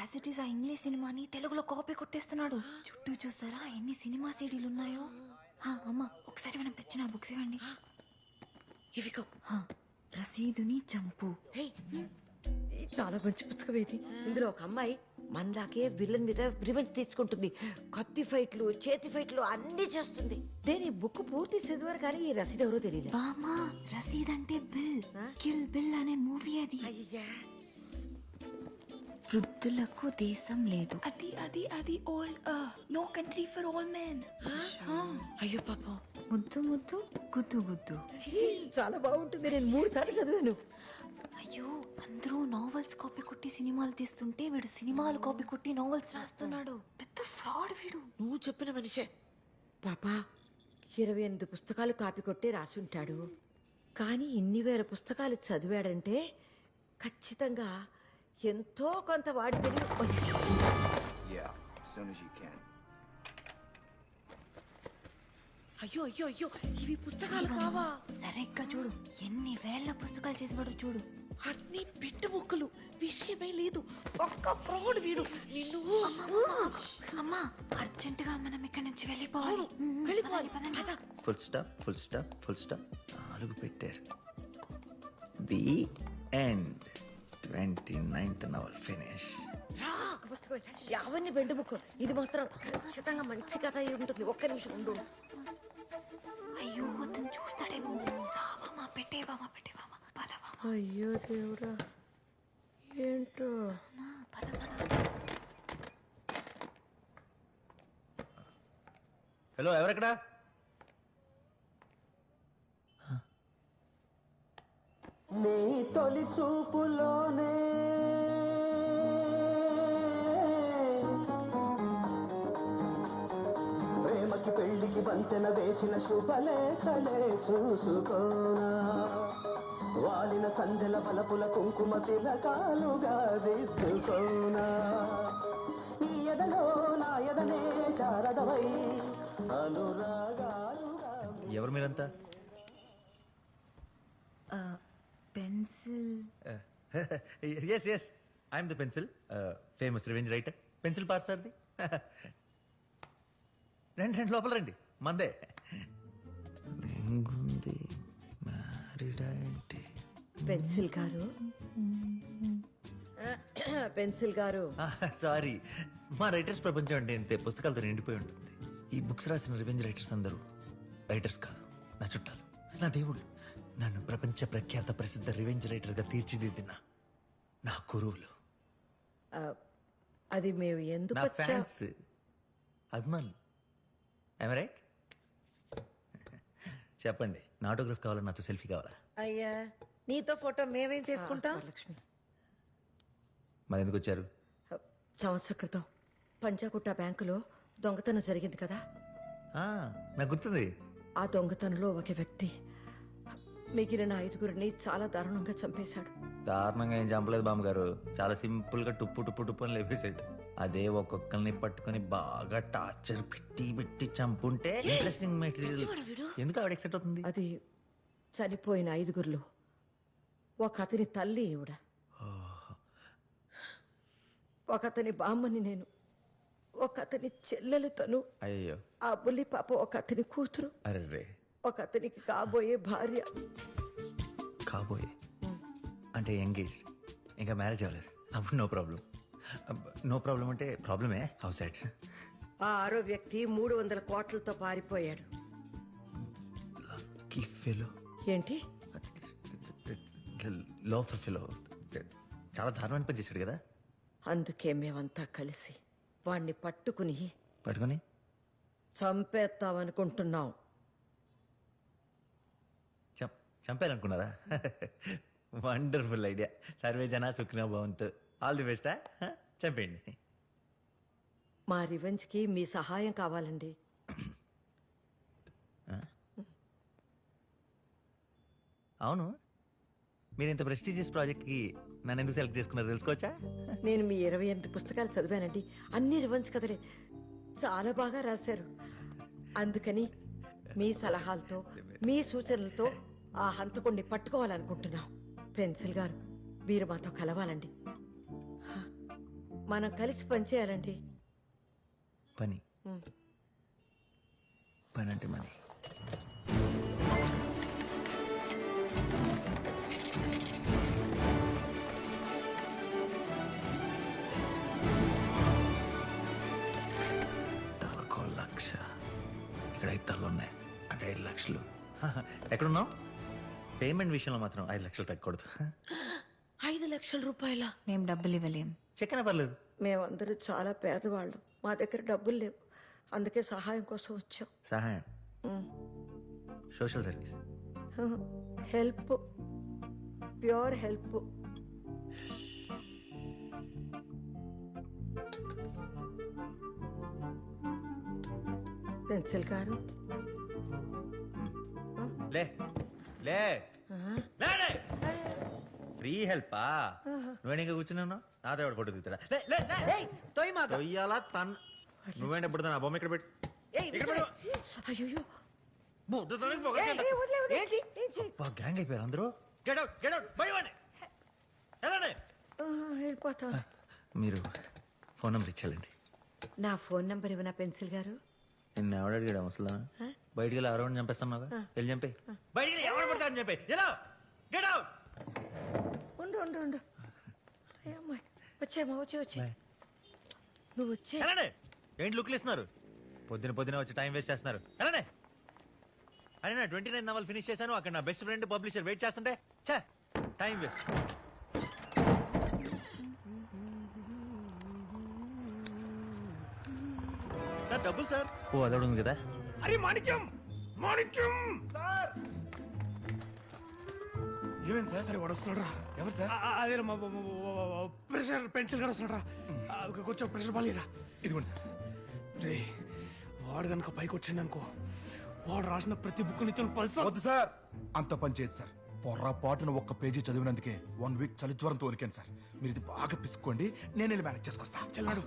As it is ఆ English సినిమాని తెలుగులో కాపీ కొట్టేస్తున్నాడు. చుట్టూ చూసారా ఎన్ని సినిమా సీడీలు ఉన్నాయో. అమ్మా ఒకసారి మనం తెచ్చిన బుక్స్ ఇవ్వండి. ఇవిగో. రసీదుని చంపు. చాలా మంచి పుస్తకం ఇది. ఇందులో ఒక అమ్మాయి మనలాగే విలన్ మీద రివెంజ్ తీసుకుంటుంది. కత్తి ఫైట్లు, చేతి ఫైట్లు అన్ని చేస్తుంది. నేను ఈ బుక్ పూర్తి చదివారు కానీ ఈ రసీదు ఎవరో తెలియదు. బామా రసీద్ అంటే బిల్. కిల్ బిల్ అనే మూవీ అది. వృద్ధులకు దేశం లేదు. అది అది అది old no country for old men. అయ్యో పాపం. ముద్దు ముద్దు గుద్దు గుద్దు. చాలా బాగుంటుంది. నేను 3 సార్లు చదివాను. అయ్యో అందరూ నావెల్స్ కాపీ కొట్టి సినిమాలు తీస్తుంటే వీడు సినిమాలు కాపీ కొట్టి నావెల్స్ రాస్తున్నాడు. పెద్ద ఫ్రాడ్ వీడు. నువ్వు చెప్పిన మనిషే. పాపా 28 పుస్తకాలు కాపీ కొట్టే రాసుంటాడు. కానీ ఇన్ని వేల పుస్తకాలు చదివాడంటే ఖచ్చితంగా ఎంతో కొంత వాడి Yeah, as soon as you can. అయ్యో అయ్యో అయ్యో ఇవి పుస్తకాలు కావా? సరిగ్గా చూడు ఎన్ని వేల పుస్తకాలు చేసివాడు చూడు. అన్ని పెట్టు ముక్కలు. విషయమే లేదు. ఒక్క ఫ్రాడ్ వీడు. నిన్ను అమ్మా అర్జెంట్ గా మనం ఇక్కడి నుంచి వెళ్ళిపోవాలి. వెళ్ళిపోవాలి. Full stop full stop full stop 4 పెట్టారు. The end. 29th novel finish. పుస్తకం యావన్ని బెండు ముక్కలు. ఇది మాత్రం ఖచ్చితంగా మంచి కథ అయి ఉంటుంది. ఒక్క నిమిషం ఉండు. అయ్యో అతను చూస్తాడేమో. రావమ్మా పెట్టేవామా పెట్టేవామా పదవామా. అయ్యో దేవుడా ఏంటో. పద పద. హలో ఎవరెక్కడా? నీ తొలి చూపులోనే ప్రేమకి పెళ్లికి వంతెన వేసిన శుభలేఖలే చూసుకోనా, వాలిన సందెల బలపుల కుంకుమ తిలకాలుగా దిద్దుకోనా, నీ ఎదలో నా ఎదనే శారదవై అనురాగాలుగా. ఎవరు మీరంతా? Pencil. Yes yes I'm the pencil. Famous revenge writer pencil పార్సార్ది. రండి రండి లోపల రండి. మందే రింగుంది. మ్యారీడా ఏంటి? పెన్సిల్ గారు పెన్సిల్ గారు సారీ, మా రైటర్స్ ప్రపంచం అంటే ఇంతే, పుస్తకాలతో నిండిపోయి ఉంటుంది. ఈ బుక్స్ రాసిన రివెంజ్ రైటర్స్ అందరూ రైటర్స్ కాదు, నా చుట్టాలు, నా దేవుళ్ళు. నన్ను ప్రపంచ ప్రఖ్యాత ప్రసిద్ధ రివెంజ్ రైటర్గా తీర్చిదిద్దిన నా గురువులు. అది మేము ఎందుకు నా ఫ్యాన్స్, అభిమానులు. I'm right? చెప్పండి, నా ఆటోగ్రాఫ్ కావాలా, నాతో సెల్ఫీ కావాలా? అయ్యా నీతో ఫోటో మేమేం చేసుకుంటాం. లక్ష్మి మరి ఎందుకు వచ్చారు? సంవత్సరం క్రితం పంజాగుట్ట బ్యాంకులో దొంగతనం జరిగింది కదా. నాకు గుర్తుంది. ఆ దొంగతనంలో ఒక వ్యక్తి మిగిలిన 5గురిని చాలా దారుణంగా చంపేశాడు. దారుణంగా ఏం చంపలేదు బామ్మగారు, చాలా సింపుల్ గా టుప్పు టుప్పు టుప్పు అని లేపేసాడు. అదే ఒక్కొక్కరిని పట్టుకుని బాగా టార్చర్ పెట్టి పెట్టి చంపుంటే ఇంట్రెస్టింగ్ మెటీరియల్. ఎందుకు ఆవిడ ఎక్సైట్ అవుతుంది? అది చనిపోయిన 5గురిలో ఒక అతని తల్లి ఈవిడ, ఒక అతని బామ్మని నేను, ఒక అతని చెల్లెలు తను, అయ్యో ఆ బుల్లి పాప ఒక అతని కూతురు, అర్రే ఒక అతనికి కాబోయే భార్య. కాబోయే అంటే ఎంగేజ్, ఇంకా మ్యారేజ్ అవ్వలేదు. అప్పుడు నో ప్రాబ్లం. నో ప్రాబ్లం అంటే ప్రాబ్లమే. హౌస్ సైడ్ ఆ 6వ వ్యక్తి 300 కోట్లతో పారిపోయాడు. Lucky fellow. ఏంటి? Loafer fellow. చాలా దారుణమైన పని చేశాడు కదా. అందుకే మేమంతా కలిసి వాణ్ణి పట్టుకుని చంపేస్తామనుకుంటున్నాం. చంపాలనుకున్నారా? Wonderful idea. సర్వే జన సుఖినో భవంతు. All the best. చంపేయండి. మా రివెంజ్కి మీ సహాయం కావాలండి. అవును, మీరు ఇంత ప్రెస్టీజియస్ ప్రాజెక్ట్కి నన్ను ఎందుకు సెలెక్ట్ చేసుకున్నారో తెలుసుకోవచ్చా? నేను మీ 28 పుస్తకాలు చదివానండి. అన్ని రివెంజ్ కథలే. చాలా బాగా రాశారు. అందుకని మీ సలహాలతో, మీ సూచనలతో ఆ హంతకుణ్ణి పట్టుకోవాలనుకుంటున్నాం. పెన్సిల్ గారు, మీరు మాతో కలవాలండి. మనం కలిసి పనిచేయాలండి. పని పని అంటే మనీ. తలకో లక్ష, ఇక్కడ 5 తలలు ఉన్నాయి అంటే 5 లక్షలు. ఎక్కడున్నావు? పేమెంట్ విషయంలో మాత్రం 5 లక్షలు తగ్గకూడదు. 5 లక్షల రూపాయల? మేం డబ్బులు ఇవ్వలేం. చెక్కన పర్లేదు. మేమందరూ చాలా పేదవాళ్ళం, మా దగ్గర డబ్బులు లేవు, అందుకే సహాయం కోసం వచ్చాం. సహాయం? Social service? Help, pure help. Pencil గారు లే లే లే ఫ్రీ హెల్పా? నువ్వేనా ఇంకా కూర్చున్నావు? నాతో ఎవడు ఫోటో తీస్తాడా? తొయ్యాలా తన్. నువ్వేంటి ఎప్పుడు నా బొమ్మ ఇక్కడ పెట్టు. అయ్యో గ్యాంగ్ అయిపోయారు అందరూ. గెట్ అవుట్, గెట్ అవుట్, బయవండి. వెళ్ళిపోతా. మీరు ఫోన్ నెంబర్ ఇచ్చాలండి. నా ఫోన్ నంబర్ ఇవ్వనా పెన్సిల్ గారు? నిన్ను ఎవడు అడిగాడు అసలు? బయటికి వెళ్ళి ఎవరైనా చంపేస్తున్నావా? వెళ్ళి చంపే. బయటికి ఎవరు పడతారని చెప్పి గెట్ అవుట్. ఉండు ఉండు ఉండు. అయ్యమ్మాయి వచ్చామా? వచ్చే నువ్వు వచ్చే. ఏంటి లుక్లు ఇస్తున్నారు? పొద్దున వచ్చి టైం వేస్ట్ చేస్తున్నారు. ఎలానే అరే నా 29 నవల్ ఫినిష్ చేశాను. అక్కడ నా బెస్ట్ ఫ్రెండ్ పబ్లిషర్ వెయిట్ చేస్తుంటే చా టైం వేస్ట్. సార్ డబ్బులు సార్. ఓ అదొకటి ఉంది కదా. అరే మాణిక్యం, మాణిక్యం సార్. ఏమేం సార్? అరే వాడు వస్తున్నాడు. ఎవరు సార్? అదే ప్రెషర్ పెన్సిల్ కూడా వస్తున్నాడు. కొంచెం ప్రెషర్ బాలేరా. ఇదిగోండి సార్. రే వాడు కనుక పైకి వచ్చిండు అనుకో, వాడు రాసిన ప్రతి బుక్ నిత్యం పల్సర్. వద్దు సార్, అంత పని చేయదు సార్. పొర్రాపాటున ఒక్క పేజీ చదివినందుకే 1 వీక్ చలి జ్వరంతో వణికాను సార్. మీరు ఇది బాగా పిసుకోండి, నేను వెళ్ళి మేనేజ్ చేసుకొస్తా. చెల్లాడు.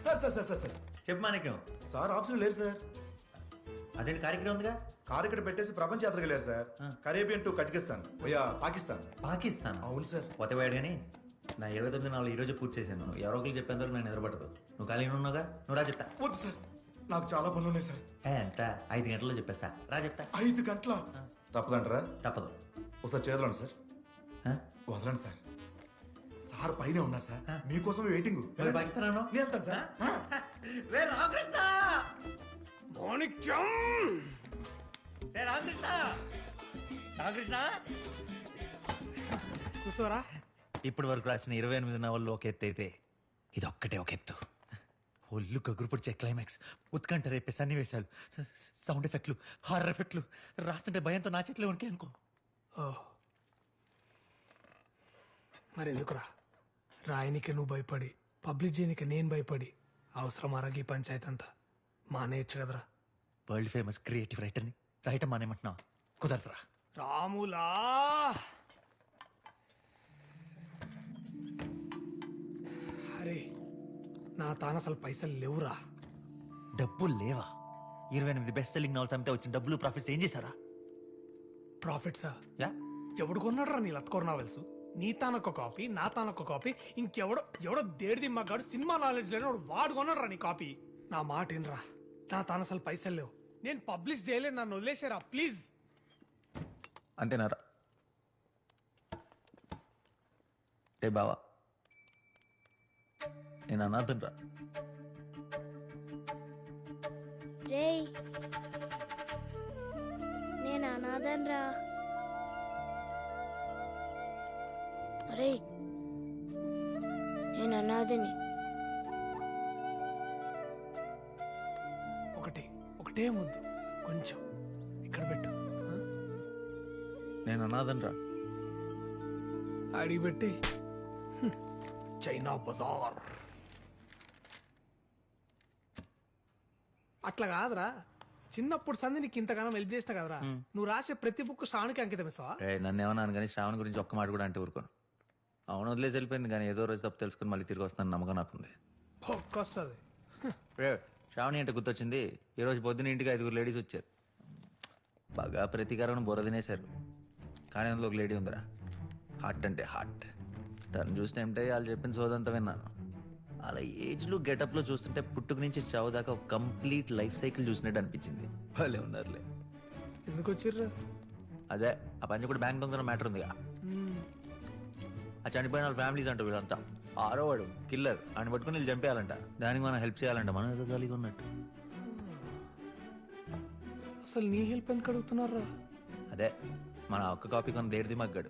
Sir sir sir sir sir చెప్పు మాణిక్యం. సార్ ఆప్షన్ లేరు సార్. అదేంటి కార్యక్రమం ఉందిగా? కారు ఇక్కడ పెట్టేసి ప్రపంచ యాత్రకు వెళ్ళారు సార్. కరేబియన్ టు కజకిస్తాన్, పోయా పాకిస్తాన్. పాకిస్తాన్? అవును సార్. పోతేవాడు కానీ నా 29 నాలుగు ఈ రోజు పూర్తి చేశాను. ఎవరో ఒకరు చెప్పేందుకు నేను నిద్రపడదు. నువ్వు ఖాళీ ఉన్నావుగా, నువ్వు రా చెప్తా. వద్దు సార్, నాకు చాలా పనులు ఉన్నాయి సార్. ఎంత 5 గంటల్లో చెప్పేస్తా, రా చెప్తా. 5 గంటల తప్పదంటారా? తప్పదు. ఒకసారి చేదలండి సార్. వదలండి సార్. సార్ పైన ఉన్నారు సార్, మీకోసం వెయిటింగ్. పాకిస్తాన్ నేను వెళ్తాను సార్. మాణిక్యం, కూర్చోరా. ఇప్పటి వరకు రాసిన 28 నవల్లో ఒక ఎత్తు అయితే ఇది ఒక్కటే ఒక ఎత్తు. ఒళ్ళు గగురు పొడిచే క్లైమాక్స్, ఉత్కంఠ రేపే సన్నివేశాలు, సౌండ్ ఎఫెక్ట్లు, హారర్ ఎఫెక్ట్లు రాస్తుంటే భయంతో నా చేతిలో ఉనికే అనుకో. మరి ఎందుకురా రాయనికి నువ్వు భయపడి, పబ్లిక్ చేయనికి నేను భయపడి, అవసరం అరగి పంచాయతీ అంతా మానేయచ్చు కదరా. వరల్డ్ ఫేమస్ క్రియేటివ్ రైటర్ని రైటర్ మానేమంటున్నా? కుదరదురా. రాములా, అరే నా తాను అసలు పైసలు లేవురా. డబ్బులు లేవా? 28 బెస్ట్ సెల్లింగ్ నవల్స్ అమ్మితే వచ్చిన డబ్బులు ప్రాఫిట్స్ ఏం చేశారా? ప్రాఫిట్సా? యా, ఎవడు కొన్నాడు రా నీ లత్కోర్ నావెల్స్? నీ తానొక్క కాపీ, నా తానొక్క కాపీ, ఎవడో దేడిది మగాడు సినిమా నాలెడ్జ్ లేని వాడు కొన్నాడు రా నీ కాపీ. నా మాట ఏంట్రా, నా తాను అసలు పైసలు లేవు, నేను పబ్లిష్ చేయలేదు, నన్ను వదిలేసారా ప్లీజ్. అంతేనారా? రే బావా, నేను అనాథన్ రా. రేయ్ నేను అనాథన్ రా. అరే నేను అనాథని. ఒకటే ముద్దు కొంచెం ఇక్కడ పెట్టు. నేను అనాథన్ రా. అడిగి పెట్టి చైనా బజార్ అట్లా కాదురా. చిన్నప్పుడు సంధి నీకు ఇంతగానో హెల్ప్ చేసిన కదరా. నువ్వు రాసే ప్రతి బుక్ శ్రావణికి అంకితం ఇస్తావా? నన్ను ఏమన్నాను కానీ శ్రావణ్ గురించి ఒక్క మాట కూడా అంటే ఊరుకోను. అవును వదిలేసి వెళ్ళిపోయింది, కానీ ఏదో రోజు తప్పు తెలుసుకుని మళ్ళీ తిరిగి వస్తాను నమ్మకం నాకుంది. ఒక్కొస్తుంది. శ్రావణి అంటే గుర్తొచ్చింది. ఈ రోజు పొద్దున ఇంటికి 5 లేడీస్ వచ్చారు. బాగా ప్రతీకారం బుర్ర తినేశారు. కానీ అందులో ఒక లేడీ ఉందిరా, హార్ట్ అంటే హార్ట్. తను చూసిన ఏమిటో వాళ్ళు చెప్పిన సోదంతా విన్నాను. అలా ఏజ్లో గెటప్లో చూస్తుంటే పుట్టుక నుంచి చావు దాకా ఒక కంప్లీట్ లైఫ్ సైకిల్ చూసినట్టు అనిపించింది. భలే ఉన్నారులే. ఎందుకు వచ్చిర్రా? అదే ఆ పంచి కూడా బ్యాంక్ దొంగ మ్యాటర్ ఉందిగా. ఆ చనిపోయిన వాళ్ళ ఫ్యామిలీస్ అంటారు వీళ్ళంతా. ఆరో వాడు కిల్లర్ అని పట్టుకుని వీళ్ళు చంపేయాలంట. దానికి మనం హెల్ప్ చేయాలంట. మనం ఏదో ఖాళీగా ఉన్నట్టు. అసలు నీ హెల్ప్ ఎందుకు అడుగుతున్నారా? అదే మన ఒక్క కాపీ కొన్ని దేడిది మగ్గాడు.